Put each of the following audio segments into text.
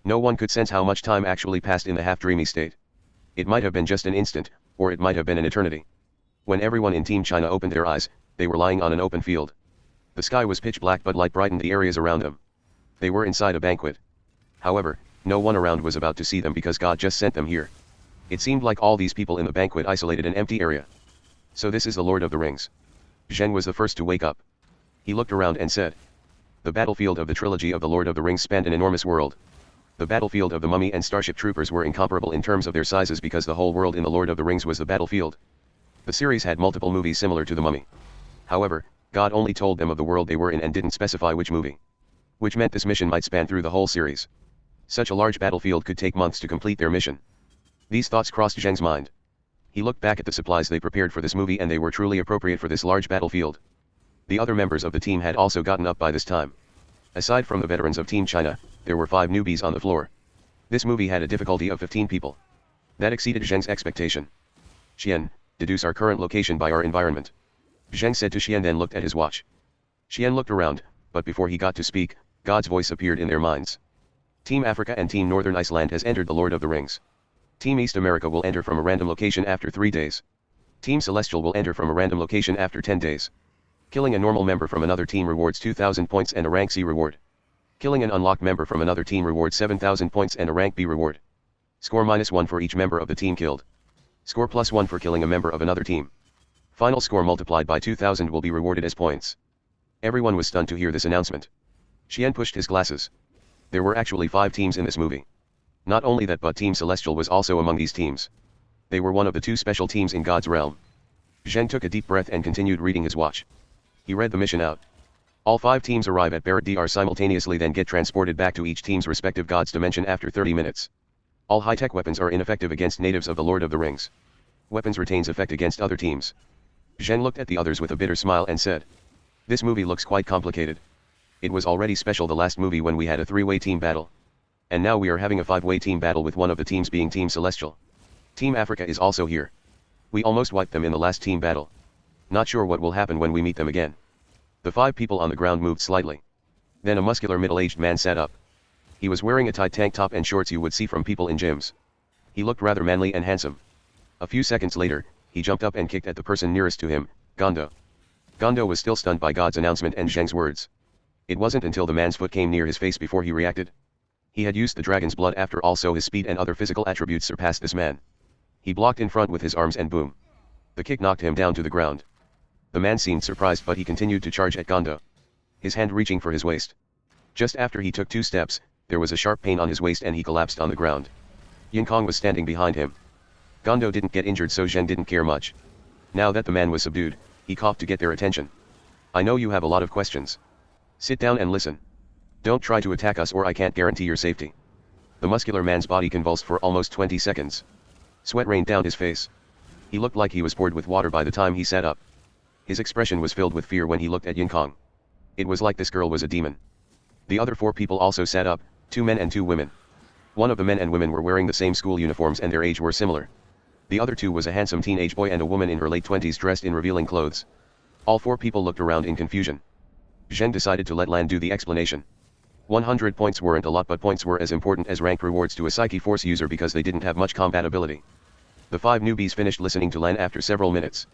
No one could sense how much time actually passed in the half-dreamy state. It might have been just an instant, or it might have been an eternity. When everyone in Team China opened their eyes, they were lying on an open field. The sky was pitch black but light brightened the areas around them. They were inside a banquet. However, no one around was about to see them because God just sent them here. It seemed like all these people in the banquet isolated an empty area. So this is the Lord of the Rings. Zheng was the first to wake up. He looked around and said, "The battlefield of the trilogy of the Lord of the Rings spanned an enormous world. The battlefield of the Mummy and Starship Troopers were incomparable in terms of their sizes because the whole world in the Lord of the Rings was the battlefield. The series had multiple movies similar to the Mummy. However, God only told them of the world they were in and didn't specify which movie. Which meant this mission might span through the whole series. Such a large battlefield could take months to complete their mission." These thoughts crossed Zheng's mind. He looked back at the supplies they prepared for this movie and they were truly appropriate for this large battlefield. The other members of the team had also gotten up by this time. Aside from the veterans of Team China, there were 5 newbies on the floor. This movie had a difficulty of 15 people. That exceeded Zheng's expectation. "Xian, deduce our current location by our environment," Zheng said to Xian, then looked at his watch. Xian looked around, but before he got to speak, God's voice appeared in their minds. "Team Africa and Team Northern Iceland has entered the Lord of the Rings. Team East America will enter from a random location after 3 days. Team Celestial will enter from a random location after 10 days. Killing a normal member from another team rewards 2,000 points and a rank C reward. Killing an unlocked member from another team rewards 7,000 points and a rank B reward. Score -1 for each member of the team killed. Score +1 for killing a member of another team. Final score multiplied by 2,000 will be rewarded as points." Everyone was stunned to hear this announcement. Xian pushed his glasses. There were actually 5 teams in this movie. Not only that, but Team Celestial was also among these teams. They were one of the 2 special teams in God's realm. Zheng took a deep breath and continued reading his watch. He read the mission out. All 5 teams arrive at Barrett DR simultaneously, then get transported back to each team's respective God's dimension after 30 minutes. All high-tech weapons are ineffective against natives of the Lord of the Rings. Weapons retains effect against other teams. Zheng looked at the others with a bitter smile and said, "This movie looks quite complicated. It was already special the last movie when we had a 3-way team battle. And now we are having a 5-way team battle with one of the teams being Team Celestial. Team Africa is also here. We almost wiped them in the last team battle. Not sure what will happen when we meet them again." The 5 people on the ground moved slightly. Then a muscular middle-aged man sat up. He was wearing a tight tank top and shorts you would see from people in gyms. He looked rather manly and handsome. A few seconds later, he jumped up and kicked at the person nearest to him, Gondo. Gondo was still stunned by God's announcement and Zheng's words. It wasn't until the man's foot came near his face before he reacted. He had used the dragon's blood after all, so his speed and other physical attributes surpassed this man. He blocked in front with his arms and boom. The kick knocked him down to the ground. The man seemed surprised, but he continued to charge at Gondo, his hand reaching for his waist. Just after he took 2 steps, there was a sharp pain on his waist and he collapsed on the ground. Yin Kong was standing behind him. Gondo didn't get injured, so Zheng didn't care much. Now that the man was subdued, he coughed to get their attention. "I know you have a lot of questions. Sit down and listen. Don't try to attack us or I can't guarantee your safety." The muscular man's body convulsed for almost 20 seconds. Sweat rained down his face. He looked like he was poured with water by the time he sat up. His expression was filled with fear when he looked at Yin Kong. It was like this girl was a demon. The other 4 people also sat up, 2 men and 2 women. One of the men and women were wearing the same school uniforms and their age were similar. The other 2 was a handsome teenage boy and a woman in her late 20s dressed in revealing clothes. All 4 people looked around in confusion. Zheng decided to let Lan do the explanation. 100 points weren't a lot, but points were as important as rank rewards to a Psyche Force user because they didn't have much combat ability. The 5 newbies finished listening to Lan after several minutes.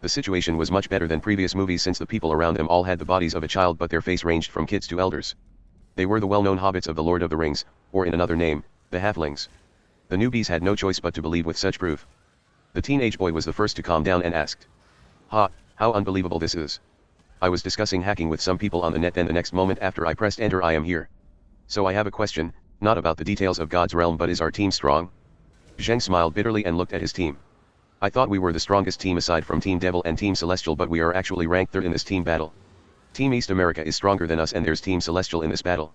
The situation was much better than previous movies since the people around them all had the bodies of a child, but their face ranged from kids to elders. They were the well-known hobbits of the Lord of the Rings, or in another name, the halflings. The newbies had no choice but to believe with such proof. The teenage boy was the first to calm down and asked, "Ha, how unbelievable this is. I was discussing hacking with some people on the net, then the next moment after I pressed enter I am here. So I have a question, not about the details of God's realm, but is our team strong?" Zheng smiled bitterly and looked at his team. "I thought we were the strongest team aside from Team Devil and Team Celestial, but we are actually ranked 3rd in this team battle. Team East America is stronger than us and there's Team Celestial in this battle.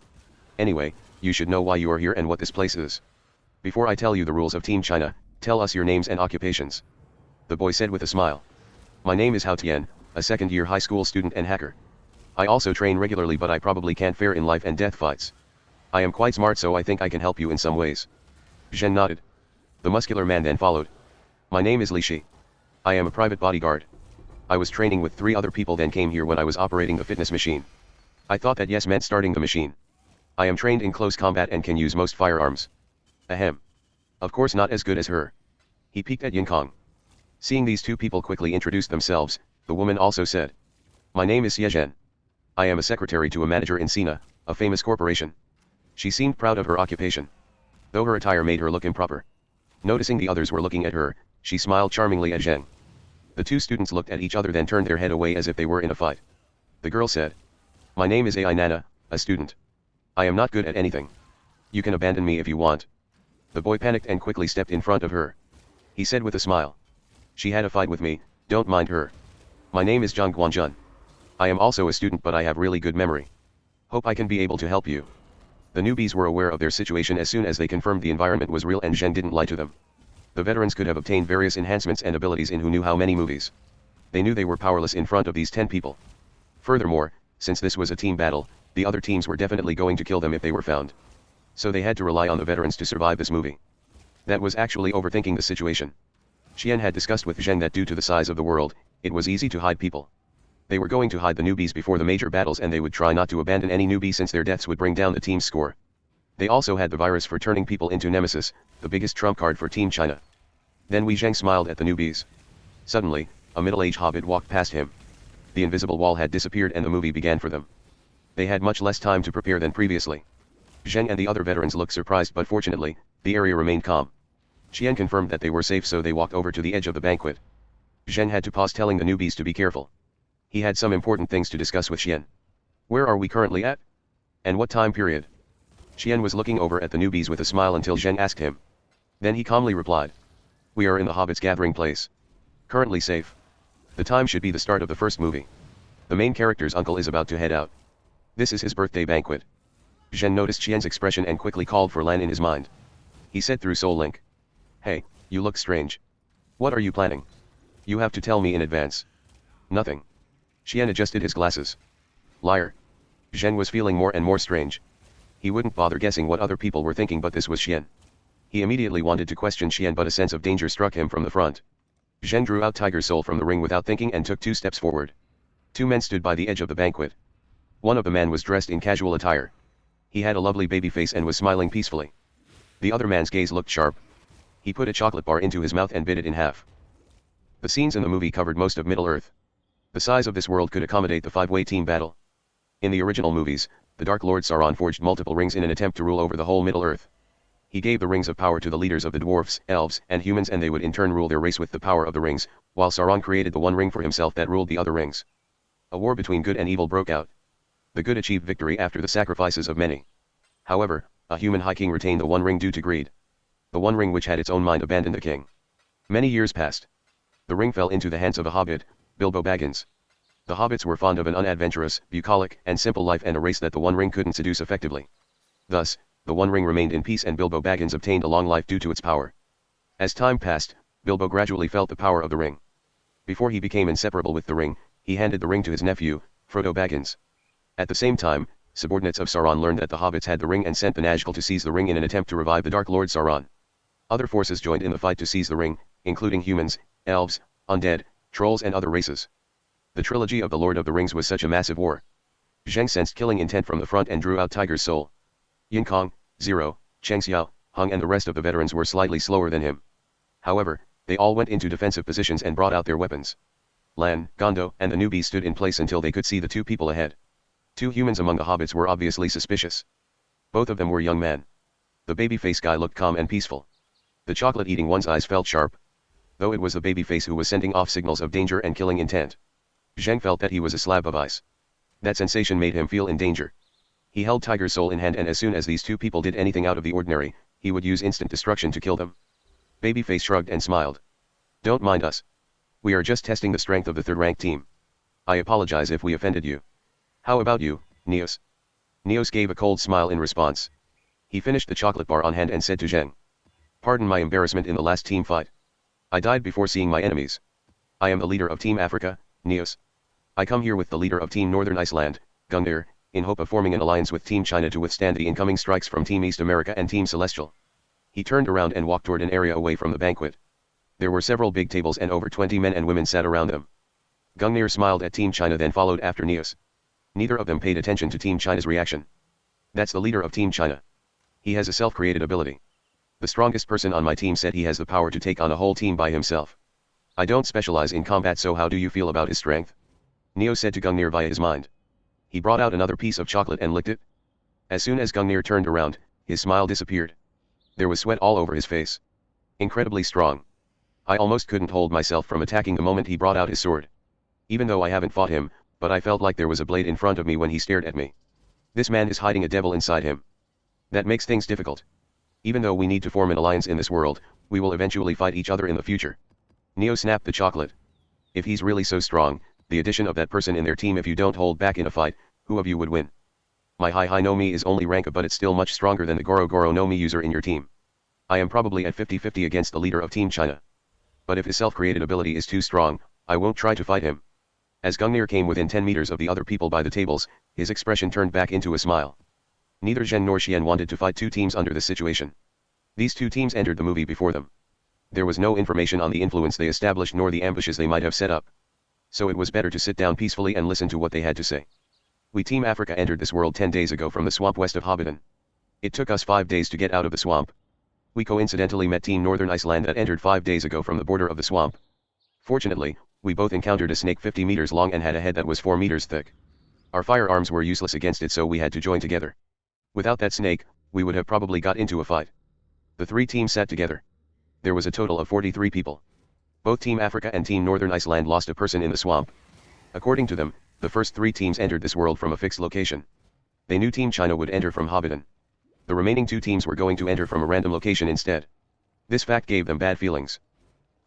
Anyway, you should know why you are here and what this place is. Before I tell you the rules of Team China, tell us your names and occupations." The boy said with a smile. "My name is Hao Tian, a second-year high school student and hacker. I also train regularly, but I probably can't fare in life and death fights. I am quite smart, so I think I can help you in some ways." Zheng nodded. The muscular man then followed. "My name is Li Shi. I am a private bodyguard. I was training with 3 other people, then came here when I was operating the fitness machine. I thought that yes meant starting the machine. I am trained in close combat and can use most firearms. Ahem. Of course not as good as her. He peeked at Yinkong. Seeing these two people quickly introduce themselves, the woman also said. My name is Xie. I am a secretary to a manager in Sina, a famous corporation. She seemed proud of her occupation, though her attire made her look improper. Noticing the others were looking at her, she smiled charmingly at Zheng. The two students looked at each other then turned their head away as if they were in a fight. The girl said. My name is Ai Nana, a student. I am not good at anything. You can abandon me if you want. The boy panicked and quickly stepped in front of her. He said with a smile. She had a fight with me, don't mind her. My name is Zhang Guanjun. I am also a student but I have really good memory. Hope I can be able to help you. The newbies were aware of their situation as soon as they confirmed the environment was real and Zheng didn't lie to them. The veterans could have obtained various enhancements and abilities in who knew how many movies. They knew they were powerless in front of these 10 people. Furthermore, since this was a team battle, the other teams were definitely going to kill them if they were found. So they had to rely on the veterans to survive this movie. That was actually overthinking the situation. Xian had discussed with Zheng that due to the size of the world, it was easy to hide people. They were going to hide the newbies before the major battles and they would try not to abandon any newbie since their deaths would bring down the team's score. They also had the virus for turning people into nemesis, the biggest trump card for Team China. Then Wei Zheng smiled at the newbies. Suddenly, a middle-aged hobbit walked past him. The invisible wall had disappeared and the movie began for them. They had much less time to prepare than previously. Zheng and the other veterans looked surprised but fortunately, the area remained calm. Xian confirmed that they were safe so they walked over to the edge of the banquet. Zheng had to pause telling the newbies to be careful. He had some important things to discuss with Xian. Where are we currently at? And what time period? Xian was looking over at the newbies with a smile until Zheng asked him. Then he calmly replied. We are in the Hobbit's gathering place. Currently safe. The time should be the start of the first movie. The main character's uncle is about to head out. This is his birthday banquet. Zheng noticed Xian's expression and quickly called for Lan in his mind. He said through Soul Link. Hey, you look strange. What are you planning? You have to tell me in advance. Nothing. Xian adjusted his glasses. Liar. Zheng was feeling more and more strange. He wouldn't bother guessing what other people were thinking but this was Xian. He immediately wanted to question Xian but a sense of danger struck him from the front. Zheng drew out Tiger's soul from the ring without thinking and took 2 steps forward. 2 men stood by the edge of the banquet. One of the men was dressed in casual attire. He had a lovely baby face and was smiling peacefully. The other man's gaze looked sharp. He put a chocolate bar into his mouth and bit it in half. The scenes in the movie covered most of Middle-earth. The size of this world could accommodate the 5-way team battle. In the original movies, the Dark Lord Sauron forged multiple rings in an attempt to rule over the whole Middle-earth. He gave the rings of power to the leaders of the dwarfs, elves, and humans and they would in turn rule their race with the power of the rings, while Sauron created the one ring for himself that ruled the other rings. A war between good and evil broke out. The good achieved victory after the sacrifices of many. However, a human high king retained the one ring due to greed. The one ring which had its own mind abandoned the king. Many years passed. The ring fell into the hands of a hobbit, Bilbo Baggins. The hobbits were fond of an unadventurous, bucolic, and simple life and a race that the one ring couldn't seduce effectively. Thus, the one ring remained in peace and Bilbo Baggins obtained a long life due to its power. As time passed, Bilbo gradually felt the power of the ring. Before he became inseparable with the ring, he handed the ring to his nephew, Frodo Baggins. At the same time, subordinates of Sauron learned that the hobbits had the ring and sent the Nazgûl to seize the ring in an attempt to revive the Dark Lord Sauron. Other forces joined in the fight to seize the ring, including humans, elves, undead, trolls and other races. The trilogy of the Lord of the Rings was such a massive war. Zheng sensed killing intent from the front and drew out Tiger's soul. Yin Kong, Zero, Cheng Xiao, Hung and the rest of the veterans were slightly slower than him. However, they all went into defensive positions and brought out their weapons. Lan, Gondo, and the newbies stood in place until they could see the 2 people ahead. 2 humans among the hobbits were obviously suspicious. Both of them were young men. The baby-face guy looked calm and peaceful. The chocolate-eating one's eyes felt sharp. Though it was the baby-face who was sending off signals of danger and killing intent. Zheng felt that he was a slab of ice. That sensation made him feel in danger. He held Tiger's soul in hand and as soon as these 2 people did anything out of the ordinary, he would use instant destruction to kill them. Babyface shrugged and smiled. Don't mind us. We are just testing the strength of the 3rd-rank team. I apologize if we offended you. How about you, Neos? Neos gave a cold smile in response. He finished the chocolate bar on hand and said to Zheng. Pardon my embarrassment in the last team fight. I died before seeing my enemies. I am the leader of Team Africa, Neos. I come here with the leader of Team Northern Iceland, Gungnir, in hope of forming an alliance with Team China to withstand the incoming strikes from Team East America and Team Celestial. He turned around and walked toward an area away from the banquet. There were several big tables and over 20 men and women sat around them. Gungnir smiled at Team China then followed after Neos. Neither of them paid attention to Team China's reaction. That's the leader of Team China. He has a self-created ability. The strongest person on my team said he has the power to take on a whole team by himself. I don't specialize in combat, so how do you feel about his strength? Neo said to Gungnir via his mind. He brought out another piece of chocolate and licked it. As soon as Gungnir turned around, his smile disappeared. There was sweat all over his face. Incredibly strong. I almost couldn't hold myself from attacking the moment he brought out his sword. Even though I haven't fought him, but I felt like there was a blade in front of me when he stared at me. This man is hiding a devil inside him. That makes things difficult. Even though we need to form an alliance in this world, we will eventually fight each other in the future. Neo snapped the chocolate. If he's really so strong, the addition of that person in their team, if you don't hold back in a fight, who of you would win? My Hi no Mi is only rank up, but it's still much stronger than the Goro no Mi user in your team. I am probably at 50-50 against the leader of Team China. But if his self-created ability is too strong, I won't try to fight him. As Gungnir came within 10 meters of the other people by the tables, his expression turned back into a smile. Neither Zhen nor Xian wanted to fight two teams under this situation. These two teams entered the movie before them. There was no information on the influence they established nor the ambushes they might have set up. So it was better to sit down peacefully and listen to what they had to say. We Team Africa entered this world 10 days ago from the swamp west of Hobbiton. It took us 5 days to get out of the swamp. We coincidentally met Team Northern Iceland that entered 5 days ago from the border of the swamp. Fortunately, we both encountered a snake 50 meters long and had a head that was 4 meters thick. Our firearms were useless against it, so we had to join together. Without that snake, we would have probably got into a fight. The three teams sat together. There was a total of 43 people. Both Team Africa and Team Northern Iceland lost a person in the swamp. According to them, the first 3 teams entered this world from a fixed location. They knew Team China would enter from Hobbiton. The remaining 2 teams were going to enter from a random location instead. This fact gave them bad feelings.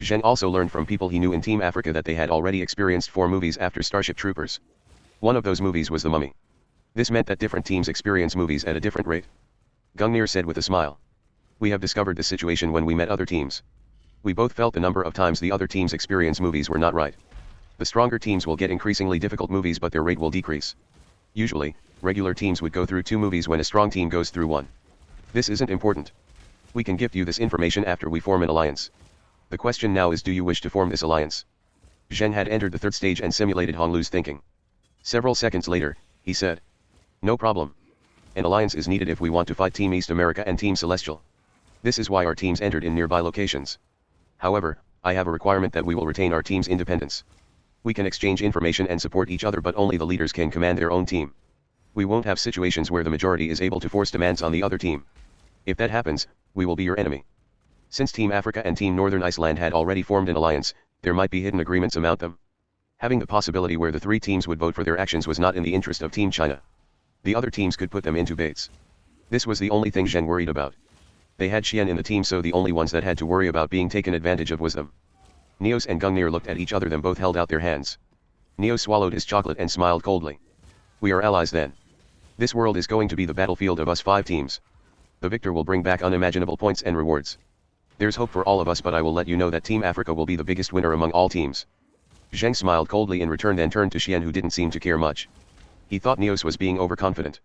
Zheng also learned from people he knew in Team Africa that they had already experienced 4 movies after Starship Troopers. One of those movies was The Mummy. This meant that different teams experience movies at a different rate. Gungnir said with a smile. We have discovered this situation when we met other teams. We both felt the number of times the other teams experience movies were not right. The stronger teams will get increasingly difficult movies, but their rate will decrease. Usually, regular teams would go through 2 movies when a strong team goes through 1. This isn't important. We can gift you this information after we form an alliance. The question now is, do you wish to form this alliance? Zhen had entered the 3rd stage and simulated Honglu's thinking. Several seconds later, he said. No problem. An alliance is needed if we want to fight Team East America and Team Celestial. This is why our teams entered in nearby locations. However, I have a requirement that we will retain our team's independence. We can exchange information and support each other, but only the leaders can command their own team. We won't have situations where the majority is able to force demands on the other team. If that happens, we will be your enemy. Since Team Africa and Team Northern Iceland had already formed an alliance, there might be hidden agreements among them. Having the possibility where the 3 teams would vote for their actions was not in the interest of Team China. The other teams could put them into baits. This was the only thing Zhen worried about. They had Xian in the team, so the only ones that had to worry about being taken advantage of was them. Neos and Gungnir looked at each other, then both held out their hands. Neo swallowed his chocolate and smiled coldly. We are allies then. This world is going to be the battlefield of us 5 teams. The victor will bring back unimaginable points and rewards. There's hope for all of us, but I will let you know that Team Africa will be the biggest winner among all teams. Zheng smiled coldly in return, then turned to Xian, who didn't seem to care much. He thought Neos was being overconfident.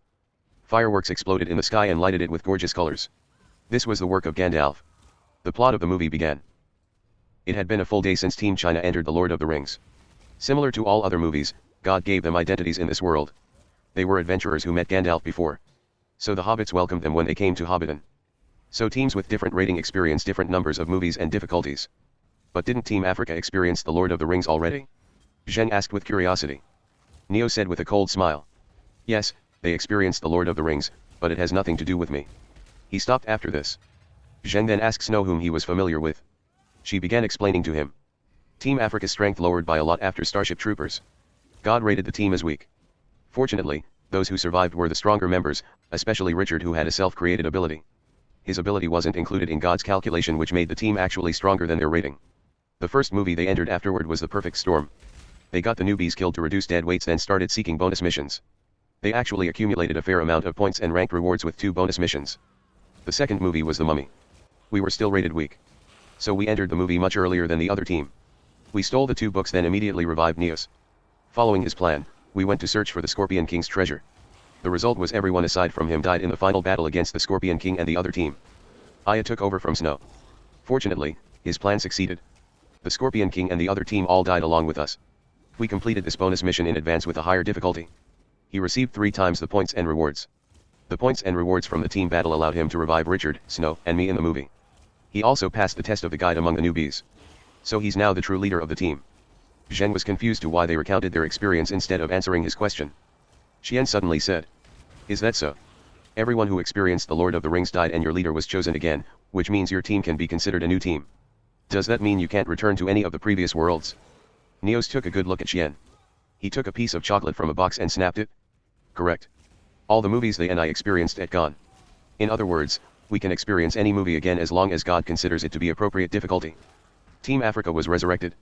Fireworks exploded in the sky and lighted it with gorgeous colors. This was the work of Gandalf. The plot of the movie began. It had been a full day since Team China entered the Lord of the Rings. Similar to all other movies, God gave them identities in this world. They were adventurers who met Gandalf before. So the hobbits welcomed them when they came to Hobbiton. So teams with different rating experience different numbers of movies and difficulties. But didn't Team Africa experience the Lord of the Rings already? Zheng asked with curiosity. Neo said with a cold smile. Yes, they experienced the Lord of the Rings, but it has nothing to do with me. He stopped after this. Zheng then asked Snow, whom he was familiar with. She began explaining to him. Team Africa's strength lowered by a lot after Starship Troopers. God rated the team as weak. Fortunately, those who survived were the stronger members, especially Richard, who had a self-created ability. His ability wasn't included in God's calculation, which made the team actually stronger than their rating. The first movie they entered afterward was The Perfect Storm. They got the newbies killed to reduce dead weights, then started seeking bonus missions. They actually accumulated a fair amount of points and ranked rewards with 2 bonus missions. The second movie was The Mummy. We were still rated weak. So we entered the movie much earlier than the other team. We stole the 2 books, then immediately revived Neos. Following his plan, we went to search for the Scorpion King's treasure. The result was everyone aside from him died in the final battle against the Scorpion King and the other team. Aya took over from Snow. Fortunately, his plan succeeded. The Scorpion King and the other team all died along with us. We completed this bonus mission in advance with a higher difficulty. He received 3 times the points and rewards. The points and rewards from the team battle allowed him to revive Richard, Snow, and me in the movie. He also passed the test of the guide among the newbies. So he's now the true leader of the team. Zheng was confused to why they recounted their experience instead of answering his question. Xian suddenly said, "Is that so? Everyone who experienced the Lord of the Rings died and your leader was chosen again, which means your team can be considered a new team. Does that mean you can't return to any of the previous worlds?" Neos took a good look at Xian. He took a piece of chocolate from a box and snapped it. "Correct. All the movies they and I experienced at gone. In other words, we can experience any movie again as long as God considers it to be appropriate difficulty." Team Africa was resurrected.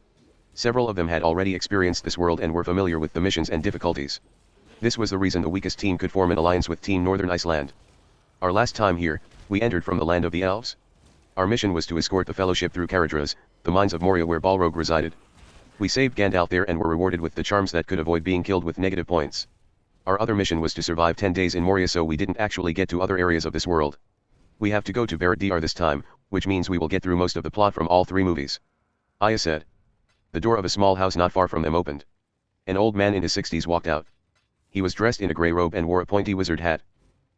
Several of them had already experienced this world and were familiar with the missions and difficulties. This was the reason the weakest team could form an alliance with Team Northern Iceland. "Our last time here, we entered from the land of the elves. Our mission was to escort the fellowship through Caradhras, the mines of Moria where Balrog resided. We saved Gandalf there and were rewarded with the charms that could avoid being killed with negative points. Our other mission was to survive 10 days in Moria, so we didn't actually get to other areas of this world. We have to go to Barad-dûr this time, which means we will get through most of the plot from all 3 movies." Aya said. The door of a small house not far from them opened. An old man in his 60s walked out. He was dressed in a grey robe and wore a pointy wizard hat.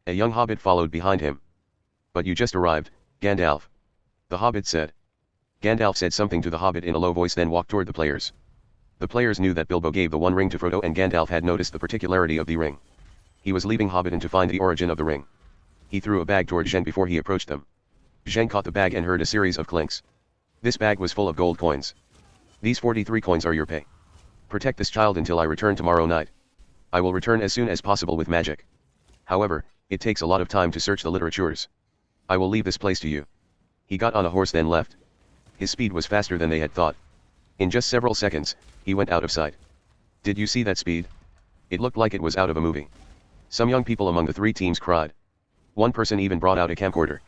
A young hobbit followed behind him. "But you just arrived, Gandalf," the hobbit said. Gandalf said something to the hobbit in a low voice, then walked toward the players. The players knew that Bilbo gave the One Ring to Frodo, and Gandalf had noticed the particularity of the ring. He was leaving Hobbiton to find the origin of the ring. He threw a bag toward Zheng before he approached them. Zheng caught the bag and heard a series of clinks. This bag was full of gold coins. "These 43 coins are your pay. Protect this child until I return tomorrow night. I will return as soon as possible with magic. However, it takes a lot of time to search the literatures. I will leave this place to you." He got on a horse then left. His speed was faster than they had thought. In just several seconds, he went out of sight. Did you see that speed? It looked like it was out of a movie. Some young people among the 3 teams cried. One person even brought out a camcorder.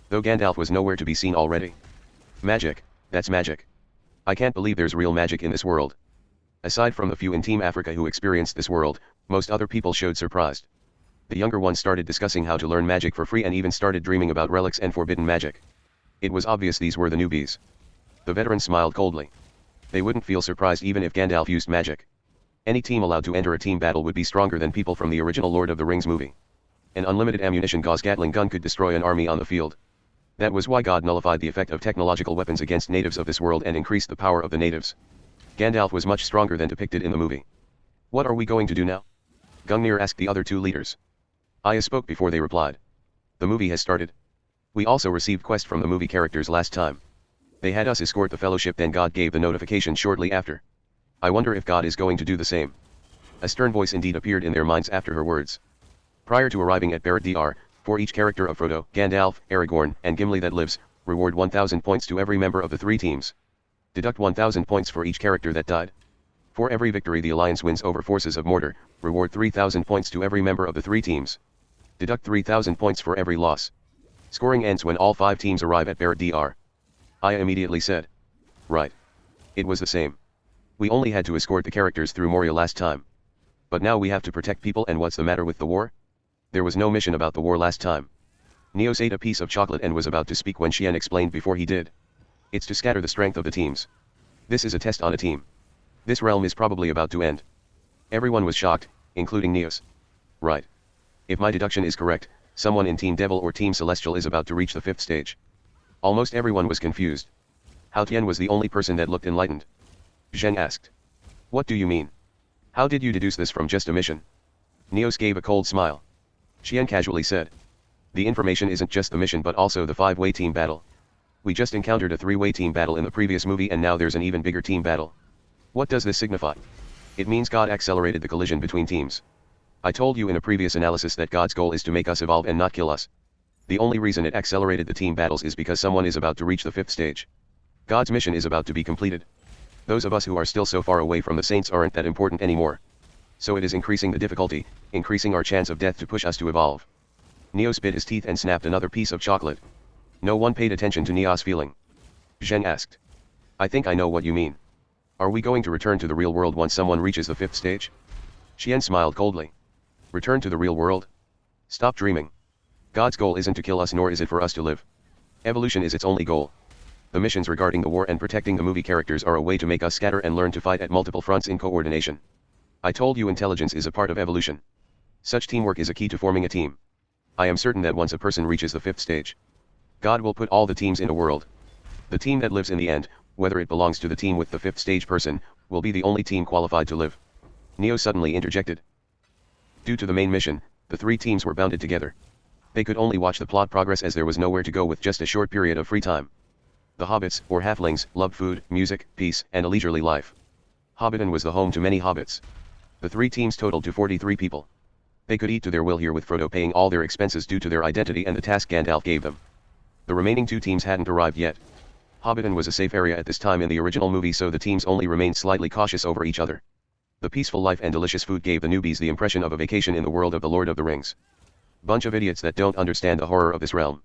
Though Gandalf was nowhere to be seen already. "Magic, that's magic. I can't believe there's real magic in this world." Aside from the few in Team Africa who experienced this world, most other people showed surprised. The younger ones started discussing how to learn magic for free and even started dreaming about relics and forbidden magic. It was obvious these were the newbies. The veterans smiled coldly. They wouldn't feel surprised even if Gandalf used magic. Any team allowed to enter a team battle would be stronger than people from the original Lord of the Rings movie. An unlimited ammunition Gauss Gatling gun could destroy an army on the field. That was why God nullified the effect of technological weapons against natives of this world and increased the power of the natives. Gandalf was much stronger than depicted in the movie. "What are we going to do now?" Gungnir asked the other 2 leaders. Aya spoke before they replied. "The movie has started. We also received quests from the movie characters last time. They had us escort the fellowship, then God gave the notification shortly after. I wonder if God is going to do the same." A stern voice indeed appeared in their minds after her words. Prior to arriving at Barad-dûr, for each character of Frodo, Gandalf, Aragorn, and Gimli that lives, reward 1,000 points to every member of the 3 teams. Deduct 1,000 points for each character that died. For every victory the Alliance wins over forces of Mordor, reward 3,000 points to every member of the 3 teams. Deduct 3,000 points for every loss. Scoring ends when all 5 teams arrive at Barad-dûr. Aya immediately said. "Right. It was the same. We only had to escort the characters through Moria last time. But now we have to protect people, and what's the matter with the war? There was no mission about the war last time." Neos ate a piece of chocolate and was about to speak when Xian explained before he did. "It's to scatter the strength of the teams. This is a test on a team. This realm is probably about to end." Everyone was shocked, including Neos. "Right. If my deduction is correct, someone in Team Devil or Team Celestial is about to reach the 5th stage." Almost everyone was confused. Hao Tian was the only person that looked enlightened. Zheng asked. "What do you mean? How did you deduce this from just a mission?" Neos gave a cold smile. Xian casually said. "The information isn't just the mission but also the 5-way team battle. We just encountered a 3-way team battle in the previous movie and now there's an even bigger team battle. What does this signify? It means God accelerated the collision between teams. I told you in a previous analysis that God's goal is to make us evolve and not kill us. The only reason it accelerated the team battles is because someone is about to reach the 5th stage. God's mission is about to be completed. Those of us who are still so far away from the saints aren't that important anymore. So it is increasing the difficulty, increasing our chance of death to push us to evolve." Neos bit his teeth and snapped another piece of chocolate. No one paid attention to Neos' feeling. Zheng asked. "I think I know what you mean. Are we going to return to the real world once someone reaches the 5th stage?" Xian smiled coldly. "Return to the real world? Stop dreaming. God's goal isn't to kill us, nor is it for us to live. Evolution is its only goal. The missions regarding the war and protecting the movie characters are a way to make us scatter and learn to fight at multiple fronts in coordination. I told you intelligence is a part of evolution. Such teamwork is a key to forming a team. I am certain that once a person reaches the 5th stage, God will put all the teams in a world. The team that lives in the end, whether it belongs to the team with the 5th stage person, will be the only team qualified to live. Neo suddenly interjected. Due to the main mission, the 3 teams were bounded together. They could only watch the plot progress as there was nowhere to go with just a short period of free time. The hobbits, or halflings, loved food, music, peace, and a leisurely life. Hobbiton was the home to many hobbits. The 3 teams totaled to 43 people. They could eat to their will here with Frodo paying all their expenses due to their identity and the task Gandalf gave them. The remaining 2 teams hadn't arrived yet. Hobbiton was a safe area at this time in the original movie, so the teams only remained slightly cautious over each other. The peaceful life and delicious food gave the newbies the impression of a vacation in the world of the Lord of the Rings. Bunch of idiots that don't understand the horror of this realm.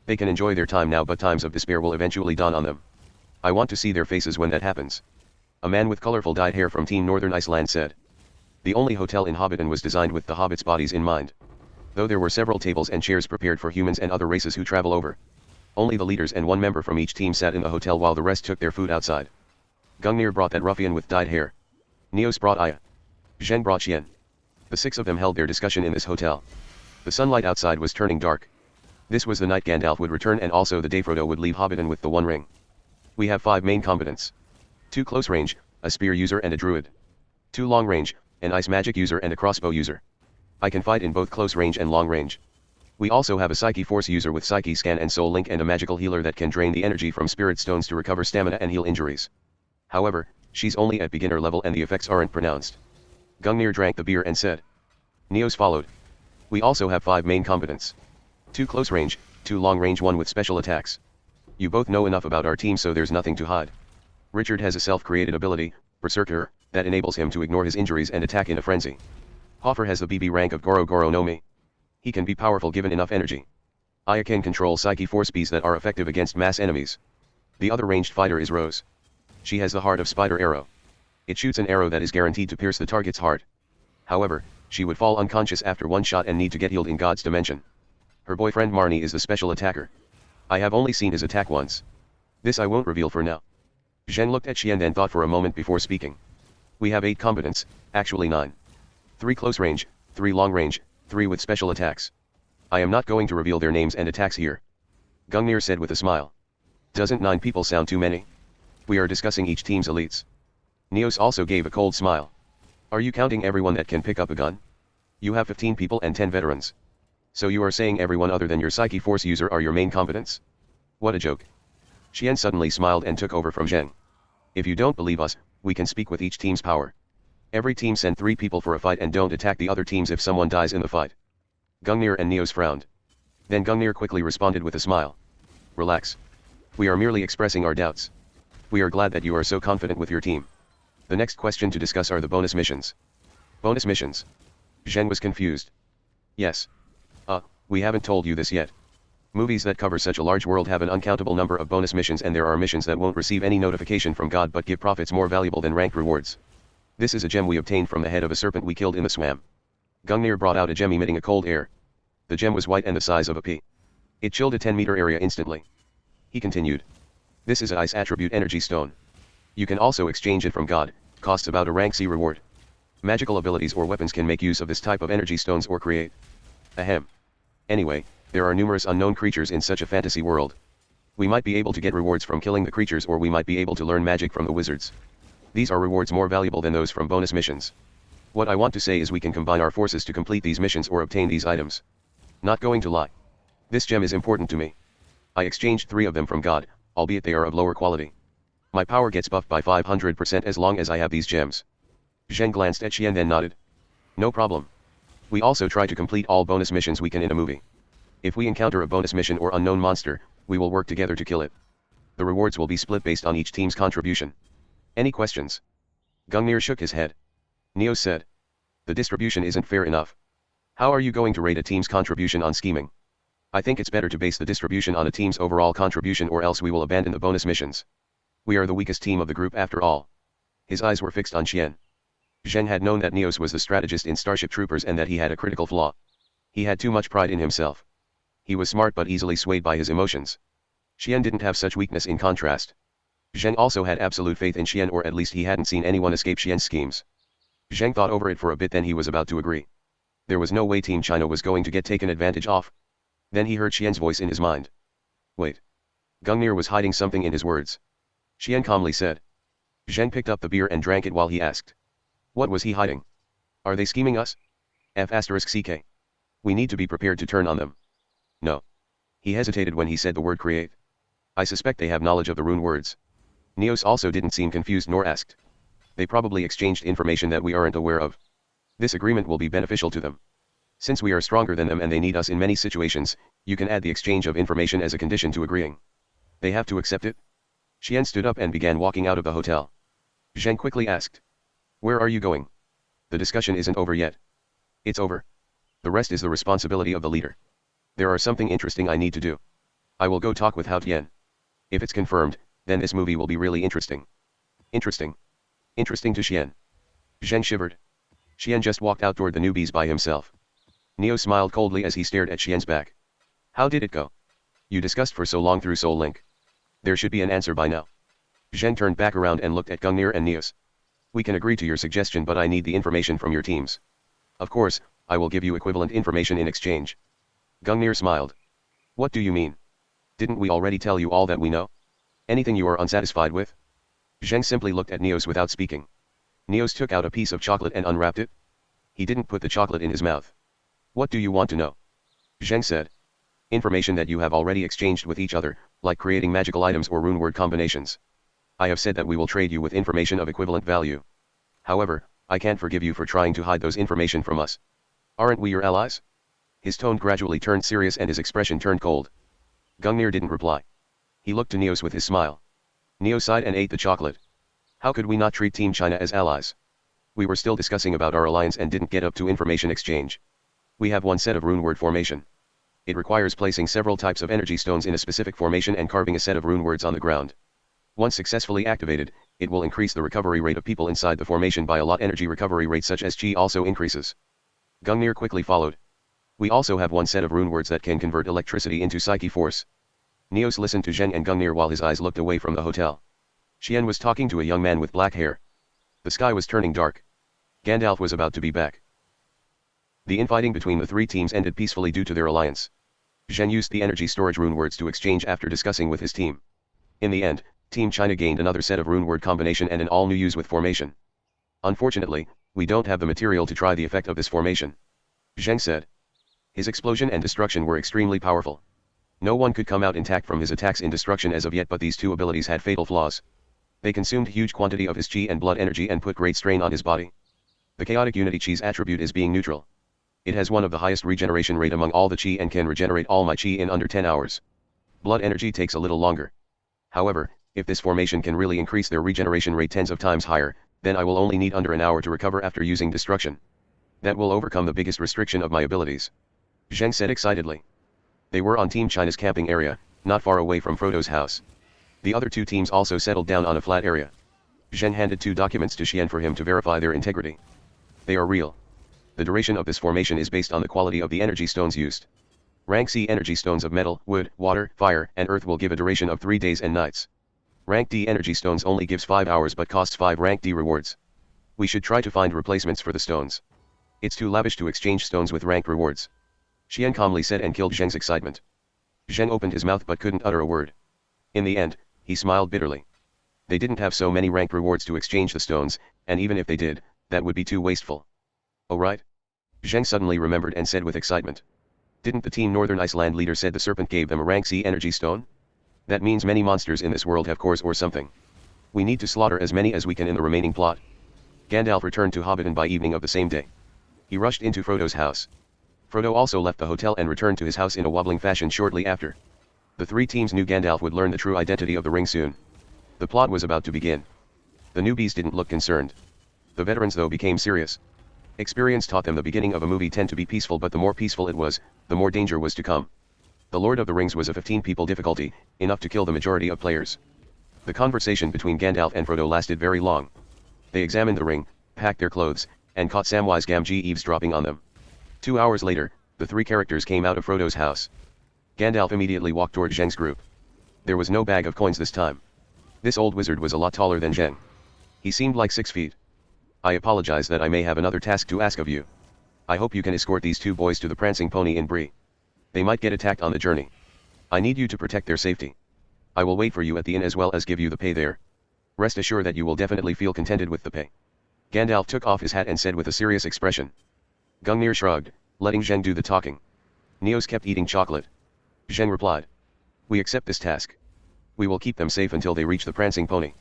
They can enjoy their time now, but times of despair will eventually dawn on them. I want to see their faces when that happens. A man with colorful dyed hair from teen northern Iceland said. The only hotel in Hobbiton was designed with the hobbits' bodies in mind. Though there were several tables and chairs prepared for humans and other races who travel over. Only the leaders and 1 member from each team sat in the hotel while the rest took their food outside. Gungnir brought that ruffian with dyed hair. Neos brought Aya. Zheng brought Xian. The 6 of them held their discussion in this hotel. The sunlight outside was turning dark. This was the night Gandalf would return and also the day Frodo would leave Hobbiton with the One Ring. We have 5 main combatants. 2 close range, a spear user and a druid. 2 long range, an ice magic user and a crossbow user. I can fight in both close range and long range. We also have a Psyche Force user with Psyche Scan and Soul Link and a magical healer that can drain the energy from spirit stones to recover stamina and heal injuries. However, she's only at beginner level and the effects aren't pronounced. Gungnir drank the beer and said. Neos followed. We also have 5 main combatants. 2 close range, 2 long range, 1 with special attacks. You both know enough about our team, so there's nothing to hide. Richard has a self-created ability, Berserker, that enables him to ignore his injuries and attack in a frenzy. Hoffer has the BB rank of Goro Goro no Mi. He can be powerful given enough energy. Aya can control Psyche Force bees that are effective against mass enemies. The other ranged fighter is Rose. She has the heart of Spider Arrow. It shoots an arrow that is guaranteed to pierce the target's heart. However, she would fall unconscious after 1 shot and need to get healed in God's dimension. Her boyfriend Marnie is the special attacker. I have only seen his attack once. This I won't reveal for now. Zheng looked at Xian and thought for a moment before speaking. We have 8 combatants, actually 9. 3 close range, 3 long range, 3 with special attacks. I am not going to reveal their names and attacks here. Gungnir said with a smile. Doesn't 9 people sound too many? We are discussing each team's elites. Neos also gave a cold smile. Are you counting everyone that can pick up a gun? You have 15 people and 10 veterans. So you are saying everyone other than your Psyche Force user are your main combatants? What a joke. Xian suddenly smiled and took over from Zheng. If you don't believe us, we can speak with each team's power. Every team send 3 people for a fight and don't attack the other teams if someone dies in the fight. Gungnir and Neos frowned. Then Gungnir quickly responded with a smile. Relax. We are merely expressing our doubts. We are glad that you are so confident with your team. The next question to discuss are the bonus missions. Bonus missions? Zheng was confused. Yes. We haven't told you this yet. Movies that cover such a large world have an uncountable number of bonus missions, and there are missions that won't receive any notification from God but give profits more valuable than ranked rewards. This is a gem we obtained from the head of a serpent we killed in the swamp. Gungnir brought out a gem emitting a cold air. The gem was white and the size of a pea. It chilled a 10-meter area instantly. He continued. This is a ice attribute energy stone. You can also exchange it from God, costs about a rank C reward. Magical abilities or weapons can make use of this type of energy stones or create. Ahem. Anyway, there are numerous unknown creatures in such a fantasy world. We might be able to get rewards from killing the creatures, or we might be able to learn magic from the wizards. These are rewards more valuable than those from bonus missions. What I want to say is we can combine our forces to complete these missions or obtain these items. Not going to lie. This gem is important to me. I exchanged 3 of them from God, albeit they are of lower quality. My power gets buffed by 500% as long as I have these gems. Zheng glanced at Xian then nodded. No problem. We also try to complete all bonus missions we can in a movie. If we encounter a bonus mission or unknown monster, we will work together to kill it. The rewards will be split based on each team's contribution. Any questions? Gungnir shook his head. Neos said. The distribution isn't fair enough. How are you going to rate a team's contribution on scheming? I think it's better to base the distribution on a team's overall contribution, or else we will abandon the bonus missions. We are the weakest team of the group after all. His eyes were fixed on Xian. Zheng had known that Neos was the strategist in Starship Troopers and that he had a critical flaw. He had too much pride in himself. He was smart but easily swayed by his emotions. Xian didn't have such weakness in contrast. Zheng also had absolute faith in Xian, or at least he hadn't seen anyone escape Xian's schemes. Zheng thought over it for a bit, then he was about to agree. There was no way Team China was going to get taken advantage of. Then he heard Xian's voice in his mind. Wait. Gungnir was hiding something in his words. Xian calmly said. Zheng picked up the beer and drank it while he asked. What was he hiding? Are they scheming us? F***ck. We need to be prepared to turn on them. No. He hesitated when he said the word create. I suspect they have knowledge of the rune words. Neos also didn't seem confused nor asked. They probably exchanged information that we aren't aware of. This agreement will be beneficial to them. Since we are stronger than them and they need us in many situations, you can add the exchange of information as a condition to agreeing. They have to accept it? Xian stood up and began walking out of the hotel. Zheng quickly asked. Where are you going? The discussion isn't over yet. It's over. The rest is the responsibility of the leader. There are something interesting I need to do. I will go talk with Hao Tian. If it's confirmed, then this movie will be really interesting. Interesting. Interesting to Xian. Zheng shivered. Xian just walked out toward the newbies by himself. Neo smiled coldly as he stared at Xian's back. How did it go? You discussed for so long through Soul Link. There should be an answer by now. Zheng turned back around and looked at Gungnir and Neos. We can agree to your suggestion, but I need the information from your teams. Of course, I will give you equivalent information in exchange. Gungnir smiled. What do you mean? Didn't we already tell you all that we know? Anything you are unsatisfied with? Zheng simply looked at Neos without speaking. Neos took out a piece of chocolate and unwrapped it. He didn't put the chocolate in his mouth. What do you want to know? Zheng said. Information that you have already exchanged with each other, like creating magical items or rune word combinations. I have said that we will trade you with information of equivalent value. However, I can't forgive you for trying to hide those information from us. Aren't we your allies? His tone gradually turned serious and his expression turned cold. Gungnir didn't reply. He looked to Neos with his smile. Neo sighed and ate the chocolate. How could we not treat Team China as allies? We were still discussing about our alliance and didn't get up to information exchange. We have one set of rune word formation. It requires placing several types of energy stones in a specific formation and carving a set of rune words on the ground. Once successfully activated, it will increase the recovery rate of people inside the formation by a lot. Energy recovery rate such as Qi also increases. Gungnir quickly followed. We also have one set of rune words that can convert electricity into psyche force. Neos listened to Zheng and Gungnir while his eyes looked away from the hotel. Xian was talking to a young man with black hair. The sky was turning dark. Gandalf was about to be back. The infighting between the three teams ended peacefully due to their alliance. Zheng used the energy storage rune words to exchange after discussing with his team. In the end, Team China gained another set of rune word combination and an all-new use with formation. Unfortunately, we don't have the material to try the effect of this formation. Zheng said. His explosion and destruction were extremely powerful. No one could come out intact from his attacks in destruction as of yet, but these two abilities had fatal flaws. They consumed huge quantity of his Qi and blood energy and put great strain on his body. The chaotic unity Qi's attribute is being neutral. It has one of the highest regeneration rate among all the Qi and can regenerate all my Qi in under 10 hours. Blood energy takes a little longer. However, if this formation can really increase their regeneration rate tens of times higher, then I will only need under an hour to recover after using destruction. That will overcome the biggest restriction of my abilities. Zheng said excitedly. They were on Team China's camping area, not far away from Frodo's house. The other two teams also settled down on a flat area. Zheng handed 2 documents to Xian for him to verify their integrity. They are real. The duration of this formation is based on the quality of the energy stones used. Rank C energy stones of metal, wood, water, fire, and earth will give a duration of 3 days and nights. Rank D energy stones only gives 5 hours but costs 5 rank D rewards. We should try to find replacements for the stones. It's too lavish to exchange stones with rank rewards. Xian calmly said and killed Zheng's excitement. Zheng opened his mouth but couldn't utter a word. In the end, he smiled bitterly. They didn't have so many rank rewards to exchange the stones, and even if they did, that would be too wasteful. Oh right? Zheng suddenly remembered and said with excitement. Didn't the Team Northern Iceland leader said the serpent gave them a rank C energy stone? That means many monsters in this world have cores or something. We need to slaughter as many as we can in the remaining plot. Gandalf returned to Hobbiton by evening of the same day. He rushed into Frodo's house. Frodo also left the hotel and returned to his house in a wobbling fashion shortly after. The 3 teams knew Gandalf would learn the true identity of the ring soon. The plot was about to begin. The newbies didn't look concerned. The veterans though became serious. Experience taught them the beginning of a movie tend to be peaceful, but the more peaceful it was, the more danger was to come. The Lord of the Rings was a 15 people difficulty, enough to kill the majority of players. The conversation between Gandalf and Frodo lasted very long. They examined the ring, packed their clothes, and caught Samwise Gamgee eavesdropping on them. 2 hours later, the 3 characters came out of Frodo's house. Gandalf immediately walked toward Zheng's group. There was no bag of coins this time. This old wizard was a lot taller than Zheng. He seemed like 6 feet. I apologize that I may have another task to ask of you. I hope you can escort these two boys to the prancing pony in Bree. They might get attacked on the journey. I need you to protect their safety. I will wait for you at the inn as well as give you the pay there. Rest assured that you will definitely feel contented with the pay. Gandalf took off his hat and said with a serious expression. Gungnir shrugged, letting Zheng do the talking. Neos kept eating chocolate. Zheng replied. We accept this task. We will keep them safe until they reach the prancing pony.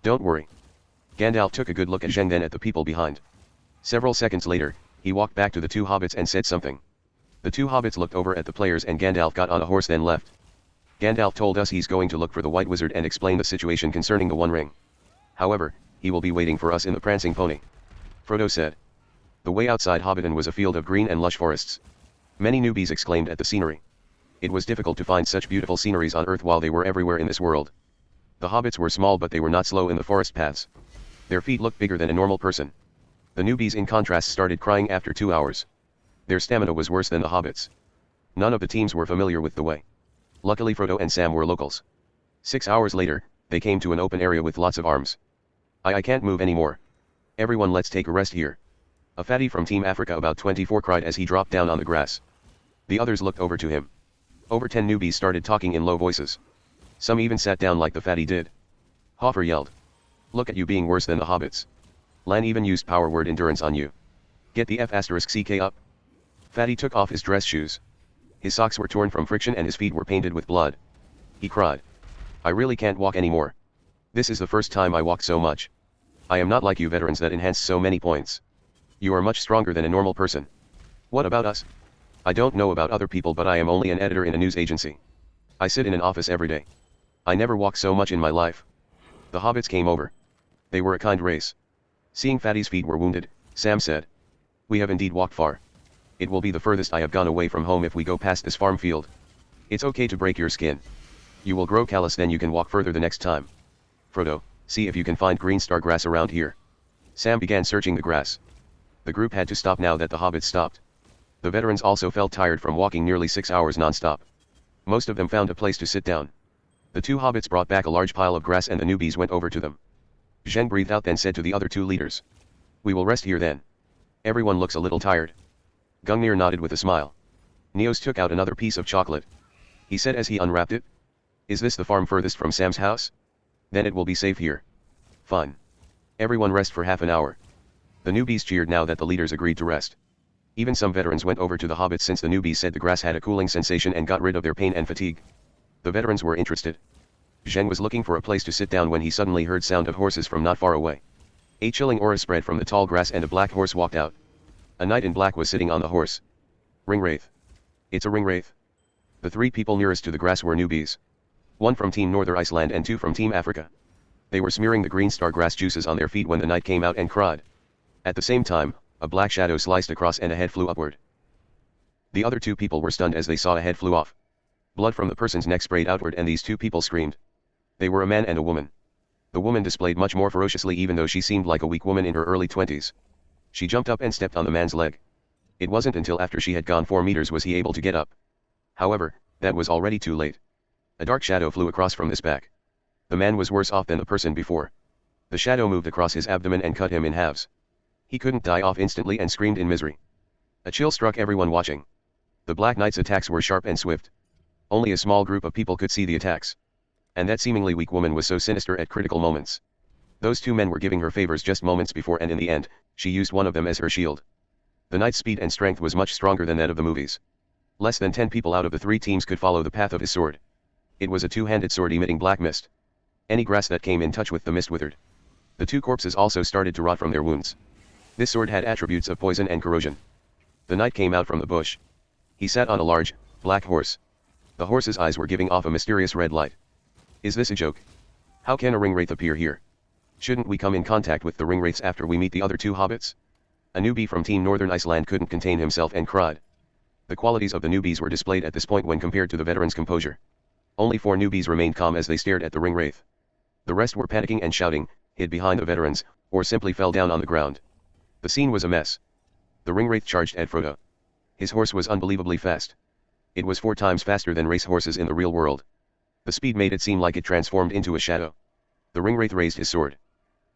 Don't worry. Gandalf took a good look at Zheng, then at the people behind. Several seconds later, he walked back to the two hobbits and said something. The two hobbits looked over at the players and Gandalf got on a horse then left. Gandalf told us he's going to look for the White Wizard and explain the situation concerning the One Ring. However, he will be waiting for us in the prancing pony. Frodo said. The way outside Hobbiton was a field of green and lush forests. Many newbies exclaimed at the scenery. It was difficult to find such beautiful sceneries on Earth while they were everywhere in this world. The hobbits were small but they were not slow in the forest paths. Their feet looked bigger than a normal person. The newbies in contrast started crying after 2 hours. Their stamina was worse than the hobbits. None of the teams were familiar with the way. Luckily Frodo and Sam were locals. 6 hours later, they came to an open area with lots of arms. I can't move anymore. Everyone, let's take a rest here. A fatty from Team Africa about 24 cried as he dropped down on the grass. The others looked over to him. Over 10 newbies started talking in low voices. Some even sat down like the fatty did. Hoffer yelled. Look at you being worse than the hobbits. Lan even used power word endurance on you. Get the F***ck up. Fatty took off his dress shoes. His socks were torn from friction and his feet were painted with blood. He cried. I really can't walk anymore. This is the first time I walked so much. I am not like you veterans that enhance so many points. You are much stronger than a normal person. What about us? I don't know about other people, but I am only an editor in a news agency. I sit in an office every day. I never walked so much in my life. The hobbits came over. They were a kind race. Seeing Fatty's feet were wounded, Sam said. We have indeed walked far. It will be the furthest I have gone away from home if we go past this farm field. It's okay to break your skin. You will grow callous, then you can walk further the next time. Frodo, see if you can find green star grass around here. Sam began searching the grass. The group had to stop now that the hobbits stopped. The veterans also felt tired from walking nearly 6 hours non-stop. Most of them found a place to sit down. The two hobbits brought back a large pile of grass and the newbies went over to them. Zheng breathed out then said to the other two leaders. We will rest here then. Everyone looks a little tired. Gungnir nodded with a smile. Neos took out another piece of chocolate. He said as he unwrapped it. Is this the farm furthest from Sam's house? Then it will be safe here. Fine. Everyone rest for half an hour. The newbies cheered now that the leaders agreed to rest. Even some veterans went over to the hobbits since the newbies said the grass had a cooling sensation and got rid of their pain and fatigue. The veterans were interested. Zheng was looking for a place to sit down when he suddenly heard sound of horses from not far away. A chilling aura spread from the tall grass and a black horse walked out. A knight in black was sitting on the horse. Ringwraith. It's a ringwraith. The three people nearest to the grass were newbies. One from Team Northern Iceland and two from Team Africa. They were smearing the green star grass juices on their feet when the knight came out and cried. At the same time, a black shadow sliced across and a head flew upward. The other two people were stunned as they saw a head flew off. Blood from the person's neck sprayed outward and these two people screamed. They were a man and a woman. The woman displayed much more ferociously even though she seemed like a weak woman in her early 20s. She jumped up and stepped on the man's leg. It wasn't until after she had gone 4 meters was he able to get up. However, that was already too late. A dark shadow flew across from his back. The man was worse off than the person before. The shadow moved across his abdomen and cut him in halves. He couldn't die off instantly and screamed in misery. A chill struck everyone watching. The Black Knight's attacks were sharp and swift. Only a small group of people could see the attacks. And that seemingly weak woman was so sinister at critical moments. Those two men were giving her favors just moments before and in the end, she used one of them as her shield. The knight's speed and strength was much stronger than that of the movies. Less than 10 people out of the 3 teams could follow the path of his sword. It was a two-handed sword emitting black mist. Any grass that came in touch with the mist withered. The 2 corpses also started to rot from their wounds. This sword had attributes of poison and corrosion. The knight came out from the bush. He sat on a large, black horse. The horse's eyes were giving off a mysterious red light. Is this a joke? How can a ringwraith appear here? Shouldn't we come in contact with the ringwraiths after we meet the other 2 hobbits? A newbie from Team Northern Iceland couldn't contain himself and cried. The qualities of the newbies were displayed at this point when compared to the veterans' composure. Only 4 newbies remained calm as they stared at the ringwraith. The rest were panicking and shouting, hid behind the veterans, or simply fell down on the ground. The scene was a mess. The ringwraith charged at Frodo. His horse was unbelievably fast. It was 4 times faster than race horses in the real world. The speed made it seem like it transformed into a shadow. The ringwraith raised his sword.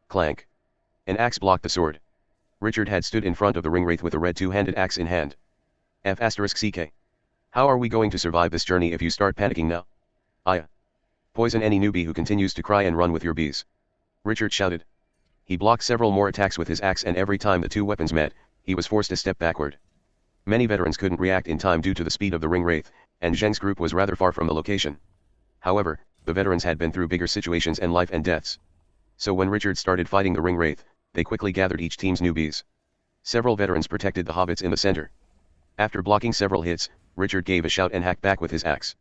Clank. An axe blocked the sword. Richard had stood in front of the ring wraith with a red two-handed axe in hand. F***ck. How are we going to survive this journey if you start panicking now? Poison any newbie who continues to cry and run with your bees. Richard shouted. He blocked several more attacks with his axe, and every time the two weapons met, he was forced to step backward. Many veterans couldn't react in time due to the speed of the ring wraith, and Zheng's group was rather far from the location. However, the veterans had been through bigger situations and life and deaths. So when Richard started fighting the ring wraith, they quickly gathered each team's newbies. Several veterans protected the hobbits in the center. After blocking several hits, Richard gave a shout and hacked back with his axe.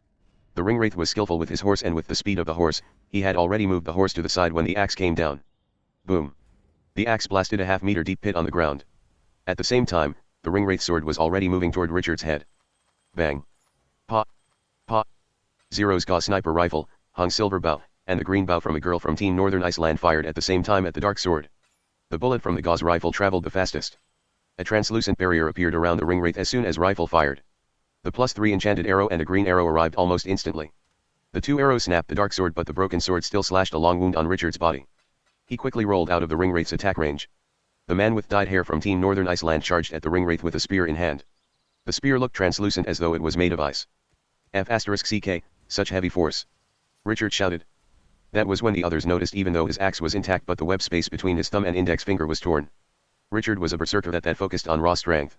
The ring wraith was skillful with his horse, and with the speed of the horse, he had already moved the horse to the side when the axe came down. Boom. The axe blasted a half-meter deep pit on the ground. At the same time, the ring wraith sword was already moving toward Richard's head. Bang. Pa. Pa. Zero's Gauss sniper rifle, hung silver bow, and the green bow from a girl from Team Northern Iceland fired at the same time at the dark sword. The bullet from the Gauss rifle traveled the fastest. A translucent barrier appeared around the ring wraith as soon as rifle fired. The +3 enchanted arrow and a green arrow arrived almost instantly. The two arrows snapped the dark sword, but the broken sword still slashed a long wound on Richard's body. He quickly rolled out of the ring wraith's attack range. The man with dyed hair from Team Northern Iceland charged at the ring wraith with a spear in hand. The spear looked translucent as though it was made of ice. F***ck, such heavy force. Richard shouted. That was when the others noticed, even though his axe was intact, but the web space between his thumb and index finger was torn. Richard was a berserker that focused on raw strength.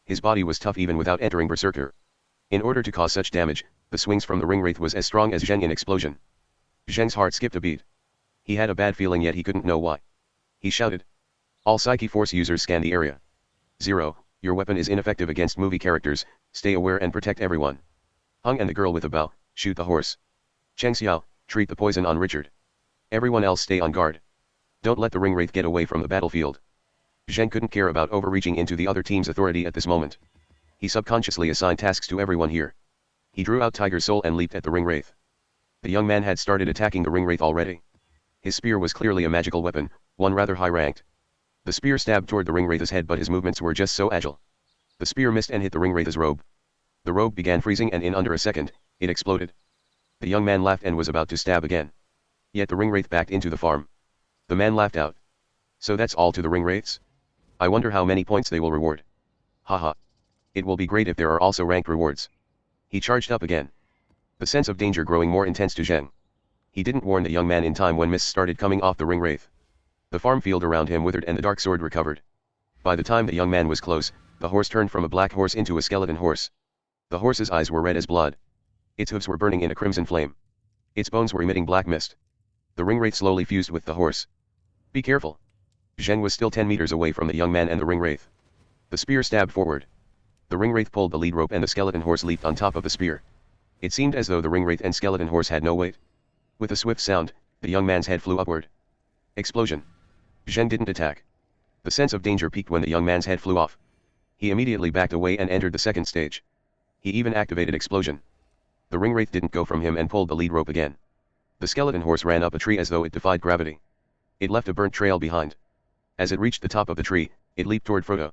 His body was tough even without entering berserker. In order to cause such damage, the swings from the ring wraith was as strong as Zheng in explosion. Zheng's heart skipped a beat. He had a bad feeling, yet he couldn't know why. He shouted. All Psyche Force users scan the area. Zero, your weapon is ineffective against movie characters, stay aware and protect everyone. Hung and the girl with a bow, shoot the horse. Cheng Xiao, treat the poison on Richard. Everyone else stay on guard. Don't let the ring wraith get away from the battlefield. Zheng couldn't care about overreaching into the other team's authority at this moment. He subconsciously assigned tasks to everyone here. He drew out Tiger's Soul and leaped at the ring wraith. The young man had started attacking the ring wraith already. His spear was clearly a magical weapon, one rather high-ranked. The spear stabbed toward the ring wraith's head, but his movements were just so agile. The spear missed and hit the ring wraith's robe. The robe began freezing, and in under a second, it exploded. The young man laughed and was about to stab again. Yet the ring wraith backed into the farm. The man laughed out. So that's all to the ring wraiths? I wonder how many points they will reward. Haha. It will be great if there are also ranked rewards. He charged up again. The sense of danger growing more intense to Zheng. He didn't warn the young man in time when mist started coming off the ring wraith. The farm field around him withered and the dark sword recovered. By the time the young man was close, the horse turned from a black horse into a skeleton horse. The horse's eyes were red as blood. Its hooves were burning in a crimson flame. Its bones were emitting black mist. The ring wraith slowly fused with the horse. Be careful. Zheng was still 10 meters away from the young man and the ring wraith. The spear stabbed forward. The ring wraith pulled the lead rope and the skeleton horse leaped on top of the spear. It seemed as though the ring wraith and skeleton horse had no weight. With a swift sound, the young man's head flew upward. Explosion. Zheng didn't attack. The sense of danger peaked when the young man's head flew off. He immediately backed away and entered the second stage. He even activated explosion. The ring wraith didn't go from him and pulled the lead rope again. The skeleton horse ran up a tree as though it defied gravity. It left a burnt trail behind. As it reached the top of the tree, it leaped toward Frodo.